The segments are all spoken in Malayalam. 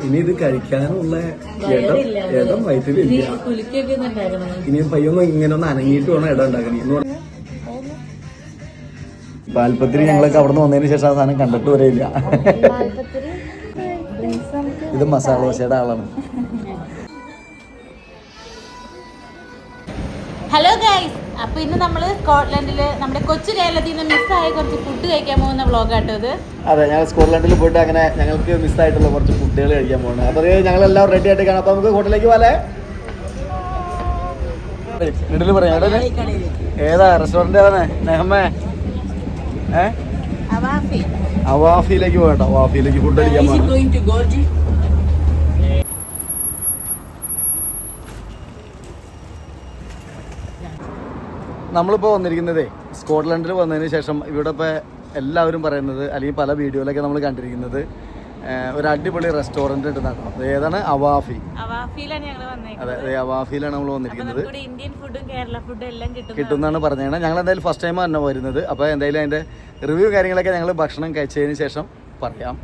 ഇനി ഇത് കഴിക്കാനുള്ള ഇടം വയറ്റിലില്ല. ഇനി പയ്യൊന്നും ഇങ്ങനെ ഒന്ന് അനങ്ങിയിട്ട് വേണം ഇടം ഉണ്ടാക്കാൻ. പാൽപ്പത്തിരി ഞങ്ങളൊക്കെ അവിടെ നിന്ന് വന്നതിന് ശേഷം ആ സാധനം കണ്ടിട്ട് വരെയില്ല. ഇത് മസാല ദോശയുടെ ആളാണ്. ഹലോ ഗൈസ്, അപ്പൊ ഇന്ന് നമ്മള് സ്കോട്ട്ലൻഡില് നമ്മുടെ കൊച്ചു കേരളത്തിൽ നിന്ന് മിസ്സായ കുറച്ച് ഫുഡ് കഴിക്കാൻ പോകുന്ന വ്ളോഗ് ആട്ടോ ഇത്. അതെ, ഞങ്ങൾ സ്കോട്ട്ലൻഡിൽ പോയിട്ട് അങ്ങനെ ഞങ്ങൾക്ക് മിസ്സായിട്ടുള്ള കുറച്ച് ഫുഡുകൾ കഴിക്കാൻ പോകുന്നത്. അപ്പൊ ഞങ്ങളെല്ലാം റെഡി ആയിട്ട് കാണാം. അപ്പൊ നമുക്ക് ഹോട്ടലിലേക്ക് പോലെ ഇടല് പറയാം. ഏതാ റെസ്റ്റോറന്റ് ഏതാണ് നെഹമ്മേ? അവാഫിയിലേക്ക് പോകട്ടോ. അവാഫിയിലേക്ക് ഫുഡ് കഴിക്കാൻ പോകും. നമ്മളിപ്പോൾ വന്നിരിക്കുന്നതേ സ്കോട്ട്ലൻഡിൽ വന്നതിന് ശേഷം ഇവിടെ ഇപ്പോൾ എല്ലാവരും പറയുന്നത്, അല്ലെങ്കിൽ പല വീഡിയോയിലൊക്കെ നമ്മൾ കണ്ടിരിക്കുന്നത്, ഒരു അടിപൊളി റെസ്റ്റോറൻറ്റ് ഉണ്ട് കേട്ടോ. അത് ഏതാണ്? അവാഫി. അതെ, അവാഫിയിലാണ് നമ്മൾ വന്നിരിക്കുന്നത്. ഇന്ത്യൻ ഫുഡും കേരള ഫുഡും എല്ലാം കിട്ടുമെന്നാണ് പറഞ്ഞത്. ഞങ്ങൾ എന്തായാലും ഫസ്റ്റ് ടൈം തന്നെ വരുന്നത്. അപ്പോൾ എന്തായാലും അതിൻ്റെ റിവ്യൂ കാര്യങ്ങളൊക്കെ ഞങ്ങൾ ഭക്ഷണം കഴിച്ചതിന് ശേഷം പറയാം.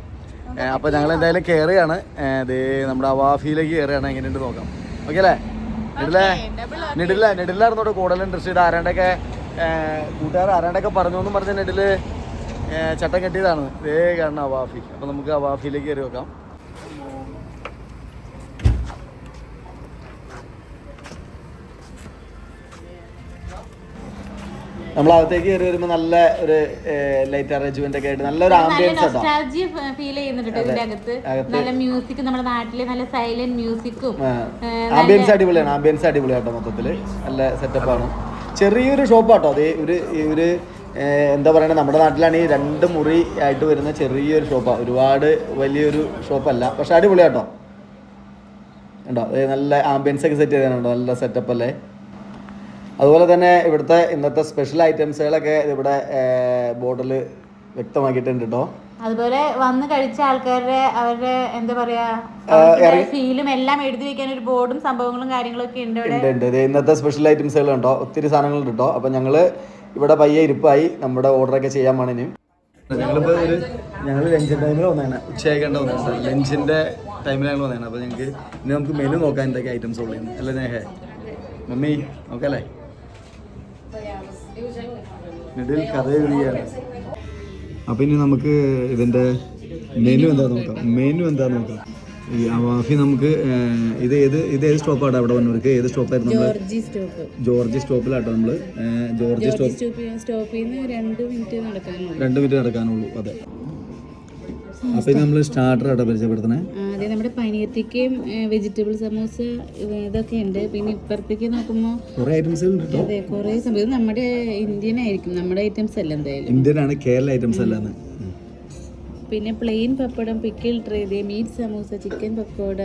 അപ്പോൾ ഞങ്ങൾ എന്തായാലും കയറുകയാണ്. നമ്മുടെ അവാഫിയിലേക്ക് കയറുകയാണ്. എങ്ങനെയുണ്ട് നോക്കാം. ഓക്കെ അല്ലേ? നെഡിലായിരുന്നോട്ട് കൂടുതൽ ഇൻട്രസ്റ്റ്. ആരാണ്ടൊക്കെ കൂട്ടുകാർ ആരാണ്ടൊക്കെ പറഞ്ഞു എന്നും പറഞ്ഞ നെഡില് ചട്ടം കെട്ടിയതാണ്. കാണുന്ന അവാഫി. അപ്പോൾ നമുക്ക് അവാഫിയിലേക്ക് കയറി വെക്കാം. നമ്മളകത്തേക്ക് കയറി വരുമ്പോൾ നല്ല ഒരു ലൈറ്റ് അറേഞ്ച്മെന്റ് ഒക്കെ ആയിട്ട് നല്ലൊരു ആംബിയൻസ് ഫീൽ ചെയ്യുന്നുണ്ട്. നല്ല മ്യൂസിക്, നമ്മുടെ നാട്ടിലെ നല്ല സൈലന്റ് മ്യൂസിക്കും. ആംബിയൻസ് അടിപൊളിയാണ്. ആംബിയൻസ് അടിപൊളിയാട്ടോ. മൊത്തത്തില് നല്ല സെറ്റപ്പാണ്. ചെറിയൊരു ഷോപ്പാട്ടോ. അതേ ഒരു എന്താ പറയുക, നമ്മുടെ നാട്ടിലാണെങ്കിൽ 2 മുറി ആയിട്ട് വരുന്ന ചെറിയൊരു ഷോപ്പാണ്. ഒരുപാട് വലിയൊരു ഷോപ്പല്ല, പക്ഷെ അടിപൊളിയാട്ടോ. ഉണ്ടോ? നല്ല ആംബിയൻസ് ഒക്കെ സെറ്റ് ചെയ്തിട്ടുണ്ടോ? നല്ല സെറ്റപ്പ് അല്ലേ? അതുപോലെ തന്നെ ഇവിടുത്തെ ഇന്നത്തെ സ്പെഷ്യൽ ഐറ്റംസുകളൊക്കെ ഇവിടെ ബോർഡിൽ വ്യക്തമാക്കിയിട്ടുണ്ട് കേട്ടോ. അതുപോലെ വന്ന് കഴിച്ച ആൾക്കാരുടെ അവരുടെ എന്താ പറയാ ഫീലും എല്ലാം എഴുതി വെക്കാൻ ഒരു ബോർഡും സംഭവങ്ങളും കാര്യങ്ങളൊക്കെ ഉണ്ട്. ഇന്നത്തെ സ്പെഷ്യൽ ഐറ്റംസുകൾ ഉണ്ടോ? ഒത്തിരി സാധനങ്ങളുണ്ട് കേട്ടോ. അപ്പം ഞങ്ങള് ഇവിടെ പയ്യെ ഇരിപ്പായി നമ്മുടെ ഓർഡറൊക്കെ ചെയ്യാൻ വേണം. ഇനി ഞങ്ങൾ ലഞ്ച് ടൈമിൽ വന്നതാണ്. ഉച്ചയായി കണ്ട വന്നതാണ്. ലഞ്ചിന്റെ ടൈമിലാണ് വന്നതാണ്. അപ്പോൾ ഞങ്ങൾക്ക് ഇനി നമുക്ക് മെനു നോക്കാൻ എന്തൊക്കെ ഐറ്റംസ് ഉള്ളൂ അല്ലേ നേഹേ? മമ്മി നോക്കല്ലേ? ഇതിൽ കഥ എഴുതിയാണ്. അപ്പം ഇനി നമുക്ക് ഇതിൻ്റെ മെനു എന്താ നോക്കാം. ഈ അവാഫി നമുക്ക് ഇത് ഏത് സ്റ്റോപ്പാണ് അവിടെ വന്നവർക്ക്? ഏത് സ്റ്റോപ്പായിരുന്നു? ജോർജി സ്റ്റോപ്പിലാട്ടോ നമ്മൾ. ജോർജി സ്റ്റോപ്പിൽ നിന്ന് 2 മിനിറ്റ് നടക്കാനുള്ളൂ. അതെ. അപ്പൊ നമ്മൾ സ്റ്റാർട്ടർ ആട്ടോ പരിചയപ്പെടുത്തണേ. അതെ, നമ്മുടെ പനീർ ടിക്കയും വെജിറ്റബിൾ സമൂസ ഇതൊക്കെ ഉണ്ട്. പിന്നെ ഇപ്പുറത്തേക്ക് നോക്കുമ്പോൾ കുറെ ഐറ്റംസ് ഉണ്ട്. അതെ, കുറെ സംഭവം. ഇത് നമ്മുടെ ഇന്ത്യൻ ആയിരിക്കും, നമ്മുടെ ഐറ്റംസ് അല്ല. എന്തായാലും ഇന്ത്യൻ ആണ്, കേരള ഐറ്റംസ് അല്ലാന്ന്. പിന്നെ plain pappadam, pickle tray, meat samosa, chicken pakoda,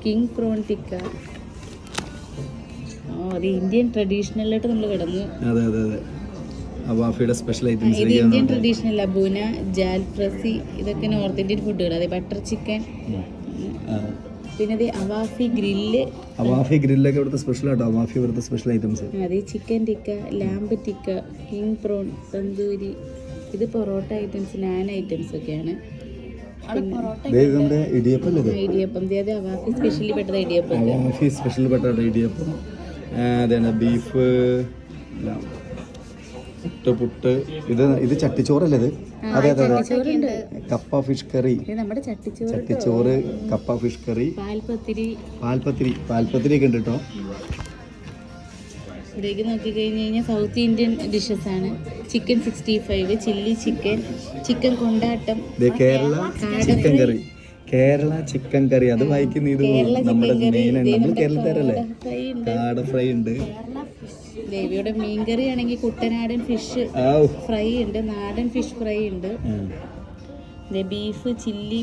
king prawn tikka. അത് ഇന്ത്യൻ ട്രഡീഷണലായിട്ട് നമ്മൾ കിടന്നു. അതെ അതെ അതെ. അവാഫിയുടെ സ്പെഷ്യൽ ഐറ്റംസ് ഇത് ഇന്ത്യൻ ട്രഡീഷണൽ. അബൂന, ജാൽഫ്രസി, ഇതൊക്കെ നോർത്ത് ഇന്ത്യൻ ഫുഡുകൾ. അതെ, ബട്ടർ ചിക്കൻ. പിന്നെ അവാഫി ഗ്രില്ലൊക്കെ ഇവിടുത്തെ സ്പെഷ്യൽ ആട്ടോ. അവാഫി ഇവിടുത്തെ സ്പെഷ്യൽ ഐറ്റംസ്. അതെ, chicken tikka, lamb tikka, king prawn, tandoori. ഇത് പൊറോട്ട ഐറ്റംസ്, നാൻ ഐറ്റംസ് ഒക്കെയാണ്. ഇടിയപ്പം. അവാഫി സ്പെഷ്യലി പെട്ടത് ഇടിയപ്പം. അവാഫി സ്പെഷ്യൽ പെട്ട ഇടിയപ്പം. അതെ, ബീഫ്, പുട്ട്. ഇത് ചട്ടിച്ചോറല്ലേ? ഇത് അതെ അതെ അതെ. കപ്പ ഫിഷ് കറി, ചട്ടിച്ചോറ്, കപ്പ ഫിഷ് കറി, പാൽപ്പത്തിരി ഒക്കെ ഉണ്ട് കേട്ടോ. ഇവിടേക്ക് നോക്കിക്കഴിഞ്ഞാൽ സൗത്ത് ഇന്ത്യൻ ഡിഷസ് ആണ്. Chicken 65, chilli chicken, chicken kondattam, Kerala chicken കറി. അത് വായിക്കുന്ന ഇത് നമ്മുടെ മെയിൻ. നമ്മൾ കേരളക്കാരല്ലേ? കാട ഫ്രൈ ഉണ്ട്. ദേവിയുടെ മീൻകറി ആണെങ്കിൽ കുട്ടനാടൻ ഫിഷ് ഫ്രൈ ഉണ്ട്, നാടൻ ഫിഷ് ഫ്രൈ ഉണ്ട്. ബീഫ്, ചില്ലി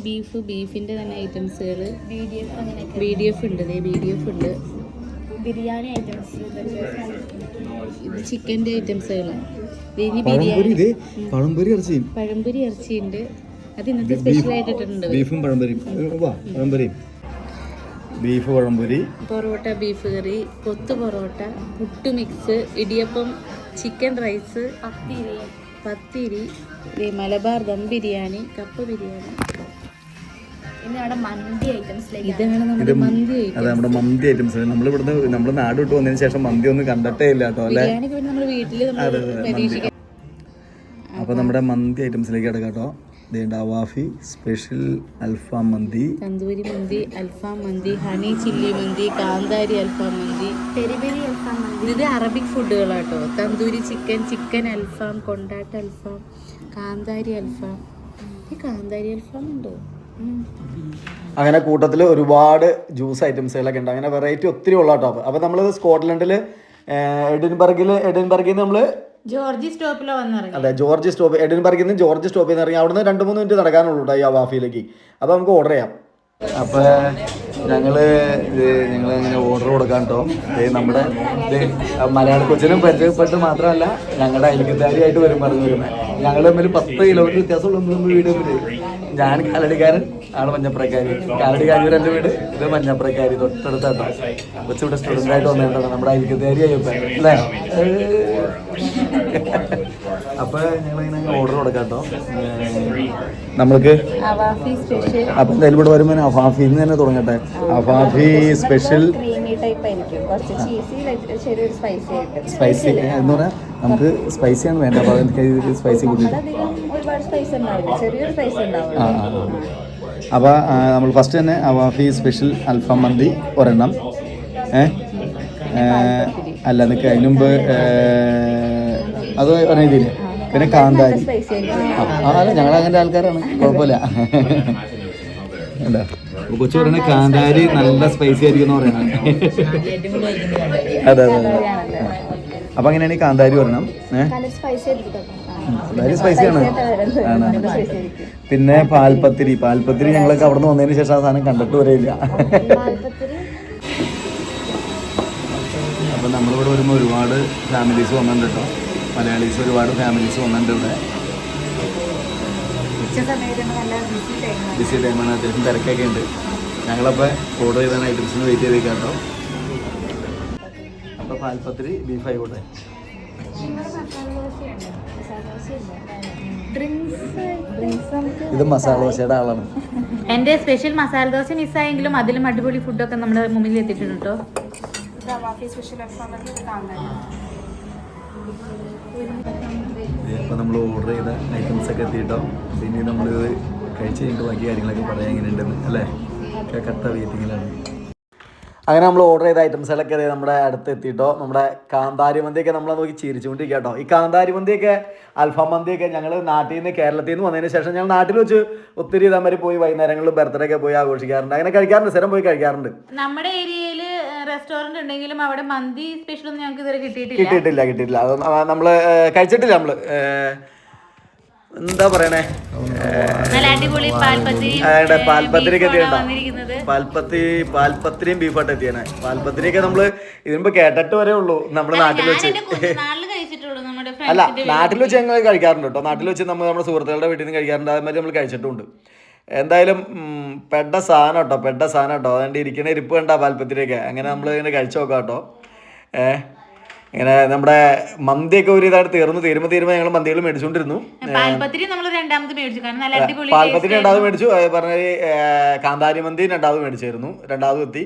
ബീഫിന്റെ തന്നെ ഐറ്റംസുകൾ. BDF ഉണ്ട്. BDF ഉണ്ട്. ബിരിയാണി ഐറ്റംസ്. ഇത് ചിക്കൻ്റെ ഐറ്റംസുകളാണ്. ഇനി ബിരിയാണി, പഴംപൊരി ഇറച്ചിയുണ്ട്. അത് ഇന്നത്തെ സ്പെഷ്യൽ ആയിട്ടുണ്ട്. ബീഫും പഴംപൊരിയും. Beef pazhampori, porotta, beef curry, kothu porotta, puttu mix, idiyappam, chicken rice, pathiri, Malabar dum biryani, kappa biryani. നമ്മുടെ മന്തി ഐറ്റംസിലേക്ക്. ഇത് അതെ നമ്മുടെ മന്തി ഐറ്റംസ്. നമ്മളിവിടുന്ന് നമ്മൾ നാട് വിട്ട് വന്നതിന് ശേഷം മന്തി ഒന്നും കണ്ടിട്ടേ ഇല്ല കേട്ടോ അല്ലേ. അപ്പോൾ നമ്മുടെ മന്തി ഐറ്റംസിലേക്ക് കിടക്കാം കേട്ടോ. ഇതേണ്ട അവാഫി സ്പെഷ്യൽ അൽഫാം മന്തി, തന്തൂരി മന്തി, അൽഫാം മന്തി, ഹണി ചില്ലി മന്തി, കാന്താരി അൽഫാം മന്തി, പെരി പെരി അൽഫാം മന്തി. ഇത് അറബിക് ഫുഡുകളാട്ടോ. തന്തൂരി ചിക്കൻ, ചിക്കൻ അൽഫാം, കൊണ്ടാട്ട അൽഫാം, കാന്താരി അൽഫാം. ഈ കാന്താരി അൽഫാം ഉണ്ട്. അങ്ങനെ കൂട്ടത്തിൽ ഒരുപാട് ജ്യൂസ് ഐറ്റംസുകളൊക്കെ ഉണ്ട്. അങ്ങനെ വെറൈറ്റി ഒത്തിരി ഉള്ള കേട്ടോ. അപ്പോൾ നമ്മൾ സ്കോട്ട്ലൻഡിൽ എഡിൻബർഗിൽ നിന്ന് നമ്മൾ ജോർജി സ്റ്റോപ്പിലോ വന്നിറങ്ങി. അതെ, ജോർജ് സ്റ്റോപ്പ്, എഡിൻബർഗിൽ നിന്ന് ജോർജ് സ്റ്റോപ്പിൽ നിന്ന് ഇറങ്ങി. അവിടുന്ന് 2-3 മിനിറ്റ് നടക്കാനുള്ളൂ കേട്ടോ ഈ അവാഫിയിലേക്ക്. അപ്പോൾ നമുക്ക് ഓർഡർ ചെയ്യാം. അപ്പോൾ ഞങ്ങളിങ്ങനെ ഓർഡർ കൊടുക്കാൻ കേട്ടോ. നമ്മുടെ മലയാള കൊച്ചിനും പരിചയപ്പെട്ട് മാത്രമല്ല ഞങ്ങളുടെ അയൽക്കാരിയായിട്ട് വരുന്നത്. ഞങ്ങൾ തമ്മിൽ 10 കിലോമീറ്റർ വ്യത്യാസമുള്ള നമ്മൾ വീട് തമ്മിൽ. ഞാൻ കാലടിക്കാരൻ, ആള് മഞ്ഞപ്പുറക്കാരി. കാലടിക്കാരി എൻ്റെ വീട്, ഇത് മഞ്ഞപ്പുറക്കാരി, തൊട്ടടുത്താട്ടോ. കൊച്ചിവിടെ സ്റ്റുഡൻ്റ് ആയിട്ട് വന്നിട്ടുണ്ടോ നമ്മുടെ അയൽക്കാരി അയ്യപ്പ അല്ലേ. അപ്പോൾ ഞങ്ങളിങ്ങനെ ഓർഡർ കൊടുക്കാം കേട്ടോ നമ്മൾക്ക്. അപ്പം എന്തായാലും ഇവിടെ വരുമ്പോൾ അഫാഫിന്ന് തന്നെ തുടങ്ങട്ടെ. അഫാഫി സ്പെഷ്യൽ സ്പൈസി എന്ന് പറഞ്ഞാൽ നമുക്ക് സ്പൈസിയാണ് വേണ്ടത്. അപ്പോൾ എനിക്ക് സ്പൈസി കൂട്ടിയിട്ട് അപ്പോൾ നമ്മൾ ഫസ്റ്റ് തന്നെ അവാഫി സ്പെഷ്യൽ അൽഫാം മന്തി ഒരെണ്ണം. അല്ല നിൽക്ക് അതിന് മുമ്പ് അത് പറഞ്ഞില്ലേ. പിന്നെ കാന്താരി. അല്ല ഞങ്ങളങ്ങനെ ആൾക്കാരാണ്, കുഴപ്പമില്ല. അല്ല കൊച്ചു പറയുന്നത് കാന്താരി നല്ല സ്പൈസി ആയിരിക്കും എന്ന് പറയണം. അതെ അതെ. അപ്പം അങ്ങനെയാണ് ഈ കാന്താരി പറയണം. കാന്താരി സ്പൈസിയാണ്. പിന്നെ പാൽപ്പത്തിരി ഞങ്ങളൊക്കെ അവിടെ നിന്ന് വന്നതിന് ശേഷം ആ സാധനം കണ്ടിട്ട് വരെയില്ല. അപ്പം നമ്മളിവിടെ വരുമ്പോൾ ഒരുപാട് ഫാമിലീസ് വന്നിട്ടുണ്ട് കേട്ടോ. മലയാളീസ് ഒരുപാട് ഫാമിലീസ് വന്നിട്ടുണ്ട് ഇവിടെ. ബിസി ടൈമാണ്, അത്യാവശ്യം തിരക്കൊക്കെ ഉണ്ട്. ഞങ്ങളപ്പോൾ ഓർഡർ ചെയ്താണ് ഐറ്റംസിന് വെയിറ്റ് ചെയ്തേക്കാം കേട്ടോ. അപ്പോൾ പാൽപ്പത്തിരി ബീഫ് ആയിക്കോട്ടെ. ഇത് മസാല ദോശയുടെ ആളാണ്. എൻ്റെ സ്പെഷ്യൽ മസാല ദോശ മിസ്സായെങ്കിലും അതിലും അടിപൊളി ഫുഡൊക്കെ നമ്മുടെ മുമ്പിൽ എത്തിയിട്ടുണ്ട് കേട്ടോ. ഇപ്പോൾ നമ്മൾ ഓർഡർ ചെയ്ത ഐറ്റംസൊക്കെ എത്തിയിട്ടോ. പിന്നെ നമ്മളിത് കഴിച്ച് കഴിഞ്ഞിട്ട് ബാക്കി കാര്യങ്ങളൊക്കെ പറയാൻ എങ്ങനെയുണ്ടെന്ന് അല്ലേ. കട്ട വെയിറ്റിങ്ങിലാണ്. അങ്ങനെ നമ്മൾ ഓർഡർ ചെയ്ത ഐറ്റംസുകളൊക്കെ നമ്മുടെ അടുത്ത് എത്തിയിട്ടോ. നമ്മുടെ കാന്താരി മന്തിയൊക്കെ നമ്മളെ നോക്കി ചിരിച്ചുകൊണ്ടിരിക്കുക കേട്ടോ. ഈ കാന്താരി മന്തിയൊക്കെ അൽഫാം മന്തിയൊക്കെ ഞങ്ങൾ നാട്ടിൽ നിന്ന് കേരളത്തിൽ നിന്ന് വന്നതിന് ശേഷം ഞങ്ങൾ നാട്ടിൽ വെച്ച് ഒത്തിരി ഇതേമാതിരി പോയി വൈകുന്നേരങ്ങളിൽ ബർത്ത്ഡേ ഒക്കെ പോയി ആഘോഷിക്കാറുണ്ട്. അങ്ങനെ കഴിക്കാറുണ്ട്, സ്ഥിരം പോയി കഴിക്കാറുണ്ട്. നമ്മുടെ ഏരിയയിൽ റെസ്റ്റോറന്റ് ഉണ്ടെങ്കിലും അവിടെ മന്തി സ്പെഷ്യൽ ഒന്നും ഞങ്ങൾക്ക് ഇതുവരെ കിട്ടിയിട്ടില്ല. അത് നമ്മൾ കഴിച്ചിട്ടില്ല. നമ്മൾ എന്താ പറയണേ, പാൽപ്പത്തിരിയൊക്കെ എത്തിയിട്ടുണ്ടോ? പാൽപ്പത്തിരിയും ബീഫായിട്ട് എത്തിയാണ്. പാൽപ്പത്തിരിയൊക്കെ നമ്മള് ഇതിനുമ്പോ കേട്ടിട്ട് വരെ ഉള്ളൂ നമ്മുടെ നാട്ടിൽ വെച്ച്. അല്ല, നാട്ടിൽ വെച്ച് ഞങ്ങൾ കഴിക്കാറുണ്ട് കേട്ടോ. നാട്ടിൽ വെച്ച് നമ്മൾ നമ്മുടെ സുഹൃത്തുക്കളുടെ വീട്ടിൽ നിന്ന് കഴിക്കാറുണ്ട്. അതേമാതിരി നമ്മൾ കഴിച്ചിട്ടുണ്ട്. എന്തായാലും പെട്ട സാധനം കേട്ടോ. അതുകൊണ്ട് ഇരിക്കണ ഇരിപ്പ് കണ്ട പാൽപ്പത്തിരിയൊക്കെ. അങ്ങനെ നമ്മൾ ഇങ്ങനെ കഴിച്ചു നോക്കാം കേട്ടോ. ഇങ്ങനെ നമ്മുടെ മന്തിയൊക്കെ ഒരു ഇതായിട്ട് തീരുമ്പോൾ ഞങ്ങൾ മന്തികൾ മേടിച്ചുകൊണ്ടിരുന്നു. പാൽപ്പത്തിരി രണ്ടാമത് മേടിച്ചു. പറഞ്ഞ കാന്താരി മന്തി രണ്ടാമത് മേടിച്ചായിരുന്നു. രണ്ടാമത് എത്തി.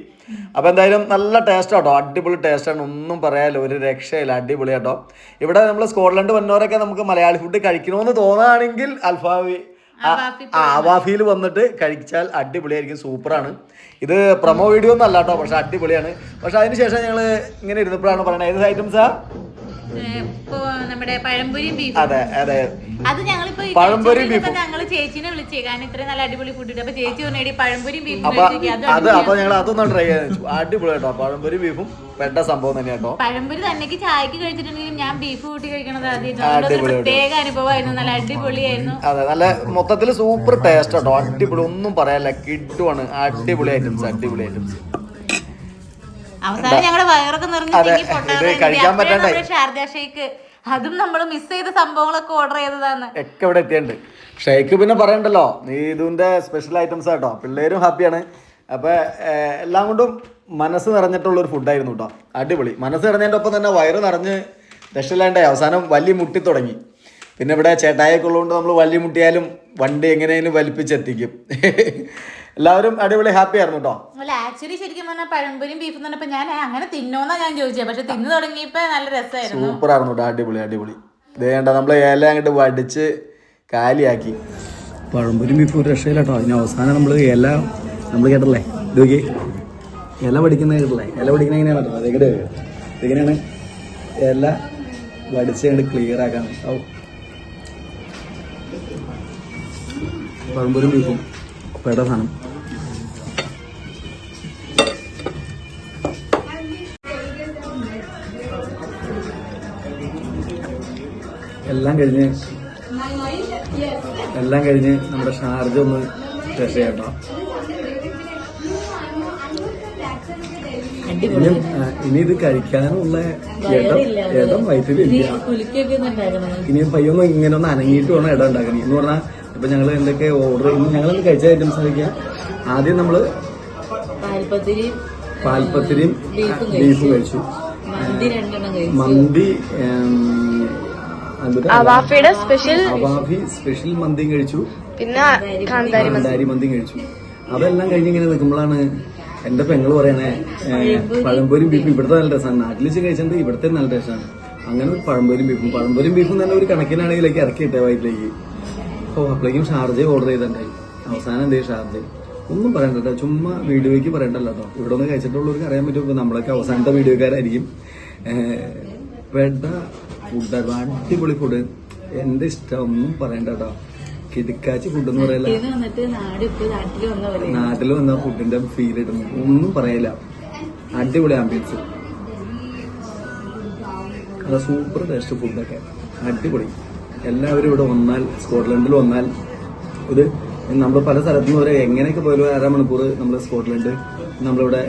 അപ്പോൾ എന്തായാലും നല്ല ടേസ്റ്റ് കേട്ടോ. അടിപൊളി ടേസ്റ്റാണ്, ഒന്നും പറയാനില്ല, ഒരു രക്ഷയില്ല, അടിപൊളി കേട്ടോ. ഇവിടെ നമ്മൾ സ്കോട്ട്ലൻഡ് വന്നവരൊക്കെ നമുക്ക് മലയാളി ഫുഡ് കഴിക്കണമെന്ന് തോന്നുകയാണെങ്കിൽ അവാഫിയിൽ വന്നിട്ട് കഴിച്ചാൽ അടിപൊളിയായിരിക്കും, സൂപ്പറാണ്. ഇത് പ്രൊമോ വീഡിയോ ഒന്നും അല്ല കേട്ടോ, പക്ഷെ അടിപൊളിയാണ്. പക്ഷെ അതിന് ശേഷം ഞങ്ങൾ ഇങ്ങനെ ഇരുന്നപ്പോഴാണ് പറയുന്നത് ഏത് ഐറ്റംസാ? അതെ അതെ, പഴംപൊരി ബീഫും. അപ്പൊ ഞങ്ങൾ അതൊന്നും ട്രൈ ചെയ്യാൻ വെച്ചു. അടിപൊളി കേട്ടോ, പഴംപൊരി ബീഫും പെട്ട സംഭവം തന്നെ കേട്ടോ. പഴംപൊരി തന്നെ ചായക്ക് കഴിച്ചിട്ടുണ്ടെങ്കിൽ ഞാൻ ബീഫ് കൂട്ടി കഴിക്കണത് പ്രത്യേക അനുഭവമായിരുന്നു, നല്ല അടിപൊളിയായിരുന്നു. അതെ, നല്ല മൊത്തത്തിൽ സൂപ്പർ ടേസ്റ്റ് കേട്ടോ, അടിപൊളി, ഒന്നും പറയാനില്ല, കിട്ടുവാണ്. അടിപൊളി ഐറ്റംസ്. അവസാനം ഞങ്ങളുടെ വയറൊക്കെ കഴിക്കാൻ പറ്റണ്ടേ. ഷാർജ ഷേക്ക്, അതും നമ്മൾ മിസ് ചെയ്ത സംഭവങ്ങളൊക്കെ ഓർഡർ ചെയ്തതാണ്. ഒക്കെ ഇവിടെ എത്തിയുണ്ട്. ഷേക്ക് പിന്നെ പറയണ്ടല്ലോ, ഇതിന്റെ സ്പെഷ്യൽ ഐറ്റംസ് കേട്ടോ. പിള്ളേരും ഹാപ്പിയാണ്. അപ്പൊ എല്ലാം കൊണ്ടും മനസ്സ് നിറഞ്ഞിട്ടുള്ളൊരു ഫുഡായിരുന്നു കേട്ടോ. അടിപൊളി. മനസ്സ് നിറഞ്ഞതിൻ്റെ ഒപ്പം തന്നെ വയറ് നിറഞ്ഞ് രക്ഷയില്ലാണ്ടായി. അവസാനം വലിയ മുട്ടി തുടങ്ങി. പിന്നെ ഇവിടെ ചേട്ടായൊക്കെ ഉള്ളതുകൊണ്ട് നമ്മൾ വലിയ മുട്ടിയാലും വണ്ടി എങ്ങനെയും വലിപ്പിച്ചെത്തിക്കും. എല്ലാവരും അടിപൊളി ഹാപ്പി ആയിരുന്നു കേട്ടോ. അല്ല ആക്ച്വലി ശരിക്കും പറഞ്ഞാൽ പഴംപൊരിയും ബീഫും എന്ന് പറഞ്ഞപ്പോൾ ഞാൻ അങ്ങനെ തിന്നോന്നാ ഞാൻ ചോദിച്ചത്, പക്ഷെ തിന്നു തുടങ്ങിയപ്പോ നല്ല രസമായിരുന്നു. സൂപ്പർ ആയിരുന്നു കേട്ടോ, അടിപൊളി അടിപൊളി. ഇതേണ്ട നമ്മളെ ഇല അങ്ങോട്ട് വടിച്ച് കാലിയാക്കി. പഴംപൊരി ബീഫ് ഒരു രക്ഷയില്ലാട്ടോ. അതിന് അവസാനം നമ്മൾ ഇല നമ്മൾ കേട്ടല്ലേ, ഇതൊക്കെ ഇല പഠിക്കുന്നത് കേട്ടല്ലേ, ഇല പഠിക്കുന്ന എങ്ങനെയാണ് കേട്ടോ, അതെങ്ങനെ ഇതെങ്ങനെയാണ് ഇല വടിച്ച് അങ്ങോട്ട് ക്ലിയർ ആക്കാൻ. ഓ പഴംപൊരി ബീഫും പേട സാധനം. എല്ലാം കഴിഞ്ഞ് നമ്മുടെ ഷാർജ ഒന്ന് ടെസ്റ്റ് ചെയ്യട്ടോ. ഇനി ഇത് കഴിക്കാനുള്ള ഇടം വയറ്റിലില്ല. ഇനി പയ്യൊന്നും ഇങ്ങനെ ഒന്ന് അനങ്ങിയിട്ട് വേണം ഇടം ഉണ്ടാക്കാൻ. എന്ന് പറഞ്ഞാൽ ഇപ്പൊ ഞങ്ങൾ എന്തൊക്കെ ഓർഡർ ഞങ്ങളൊന്ന് കഴിച്ച ഐറ്റംസ് കഴിക്കാം. ആദ്യം നമ്മള് പാൽപ്പത്തിരിയും ബീഫും കഴിച്ചു, മന്തി സ്പെഷ്യൽ മന്തിയും കഴിച്ചു, പിന്നെ കാന്താരി മന്തിയും കഴിച്ചു. അതെല്ലാം കഴിഞ്ഞ് ഇങ്ങനെ നിൽക്കുമ്പോഴാണ് എന്റെ പെങ്ങള് പറയണേ പഴംപൊരിയും ബീഫും ഇവിടുത്തെ നല്ല രസമാണ്, നാട്ടിൽ വെച്ച് കഴിച്ചിട്ട് ഇവിടുത്തെ നല്ല ടേസ്റ്റാണ്. അങ്ങനെ ഒരു പഴംപൊരിയും ബീഫും തന്നെ ഒരു കണക്കിനാണെങ്കിലേക്ക് ഇറക്കിയിട്ടേ വയറ്റിലേക്ക്. അപ്പോഴേക്കും ഷാർജ ഓർഡർ ചെയ്തിട്ടുണ്ടായി. അവസാനം എന്തേ ഷാർജ ഒന്നും പറയണ്ട, ചുമ്മാ വീഡിയോയ്ക്ക് പറയണ്ടല്ലോ കേട്ടോ. ഇവിടെ ഒന്ന് കഴിച്ചിട്ടുള്ളവർക്ക് അറിയാൻ പറ്റും, നമ്മളൊക്കെ അവസാനത്തെ വീഡിയോക്കാരായിരിക്കും. ഫുഡ് അടിപൊളി ഫുഡ്, എന്റെ ഇഷ്ടം ഒന്നും പറയണ്ട കേട്ടോ. കിടുക്കാച്ചി ഫുഡ് എന്ന് പറയല, നാട്ടിൽ വന്ന ഫുഡിന്റെ ഫീൽ ഇടുന്നു, ഒന്നും പറയില്ല. അടിപൊളി ആംബിയൻസ്, അത് സൂപ്പർ ടേസ്റ്റ് ഫുഡൊക്കെ അടിപൊളി. എല്ലാവരും ഇവിടെ വന്നാൽ, സ്കോട്ട്ലൻഡിൽ വന്നാൽ ഇത് നമ്മൾ പല സ്ഥലത്തുനിന്ന് വരെ എങ്ങനെയൊക്കെ പോയാലും 1.5 മണിക്കൂർ നമ്മൾ സ്കോട്ട്ലൻഡ് നമ്മളിവിടെ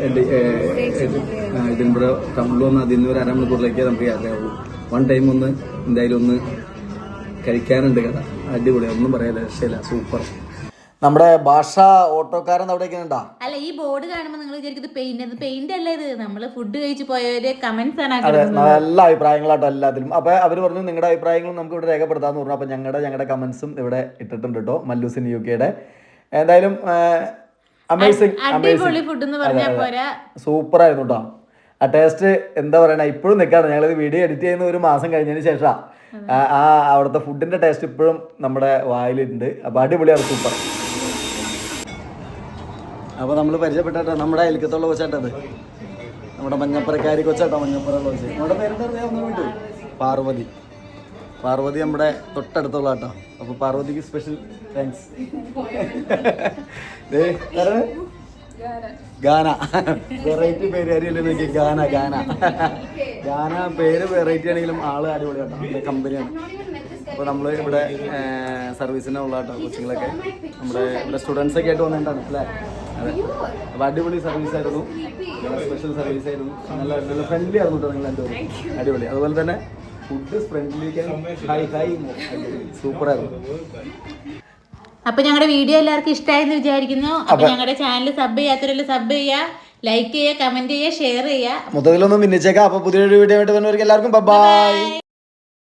ഇതിനിവിടെ ടൗണിൽ വന്ന് അതിൽ നിന്ന് ഒരു 1.5 മണിക്കൂറിലേക്ക് നമുക്ക് യാത്രയാവുള്ളൂ. വൺ ടൈം ഒന്ന് എന്തായാലും ഒന്ന് കഴിക്കാനുണ്ട് കഥ, അടിപൊളി, ഒന്നും പറയാല്ല, രക്ഷയില്ല, സൂപ്പർ. നമ്മുടെ ഭാഷ ഓട്ടോക്കാരൻ അവിടേക്ക് ഉണ്ടാ. അല്ല ഈ ബോർഡ് കാണുമ്പോൾ നിങ്ങൾ വിചാരിക്കുന്നത് പെയിന്റ് അല്ല, ഇത് നമ്മള് ഫുഡ് കഴിച്ച് പോയവര് കമന്റ്സ് ആണ്. നല്ല അഭിപ്രായങ്ങളാട്ടോ എല്ലാത്തിലും. അപ്പൊ അവര് പറഞ്ഞു നിങ്ങളുടെ അഭിപ്രായങ്ങളും നമുക്ക് ഇവിടെ രേഖപ്പെടുത്താന്ന് പറഞ്ഞു. അപ്പൊ ഞങ്ങളുടെ കമന്റ്സും ഇവിടെ ഇട്ടിട്ടുണ്ട് കേട്ടോ, മല്ലൂസിൻ UK. എന്തായാലും സൂപ്പർ ആയിരുന്നു കേട്ടോ. ആ ടേസ്റ്റ് എന്താ പറയണ ഇപ്പോഴും നിൽക്കാണ്. ഞങ്ങളിത് വീഡിയോ എഡിറ്റ് ചെയ്യുന്ന ഒരു മാസം കഴിഞ്ഞതിന് ശേഷം അവിടുത്തെ ഫുഡിന്റെ ടേസ്റ്റ് ഇപ്പോഴും നമ്മുടെ വായിലുണ്ട്. അപ്പൊ അടിപൊളിയാണ്, സൂപ്പർ. അപ്പൊ നമ്മൾ പരിചയപ്പെട്ടോ നമ്മുടെ അയൽക്കത്തുള്ള കൊച്ചാട്ടത്, നമ്മുടെ മഞ്ഞപ്പുറക്കാരി കൊച്ചാട്ടോ, മഞ്ഞപ്പുറ കൊച്ച്. നമ്മുടെ പേരെന്താ? പാർവതി നമ്മുടെ തൊട്ടടുത്തുള്ള കേട്ടോ. അപ്പൊ പാർവതിക്ക് സ്പെഷ്യൽ താങ്ക്സ്. ഗാന വെറൈറ്റി പേര് അറിയില്ലേ നോക്കി, ഗാന പേര് വെറൈറ്റി ആണെങ്കിലും ആള് അടിപൊളി കേട്ടോ, നമ്മുടെ കമ്പനിയാണ്. അപ്പോൾ നമ്മൾ ഇവിടെ സർവീസിനുള്ള കേട്ടോ കൊച്ചുങ്ങളൊക്കെ, നമ്മുടെ ഇവിടെ സ്റ്റുഡൻസ് ഒക്കെ ആയിട്ട് വന്നിട്ടാണ് അല്ലേ. അതെ, അപ്പോൾ അടിപൊളി സർവീസ് ആയിരുന്നു, സ്പെഷ്യൽ സർവീസ് ആയിരുന്നു, നല്ല ഫ്രണ്ട്ലി ആയിരുന്നു കേട്ടോ നിങ്ങൾ എന്തോ അടിപൊളി. അതുപോലെ തന്നെ ഫുഡ് ഫ്രണ്ട്ലി, സൂപ്പർ ആയിരുന്നു. അപ്പൊ ഞങ്ങളുടെ വീഡിയോ എല്ലാവർക്കും ഇഷ്ടമായെന്ന് വിചാരിക്കുന്നു. അപ്പൊ ഞങ്ങളുടെ ചാനൽ സബ് ചെയ്യാത്തവരെല്ലാം സബ് ചെയ്യുക, ലൈക്ക് ചെയ്യുക, കമന്റ് ചെയ്യുക, ഷെയർ ചെയ്യുക. മൊത്തത്തിലൊന്നും മിന്നിച്ചേക്കാം. അപ്പൊ പുതിയൊരു വീഡിയോ ആയിട്ട് വരുന്നവർക്ക് എല്ലാവർക്കും ബൈ.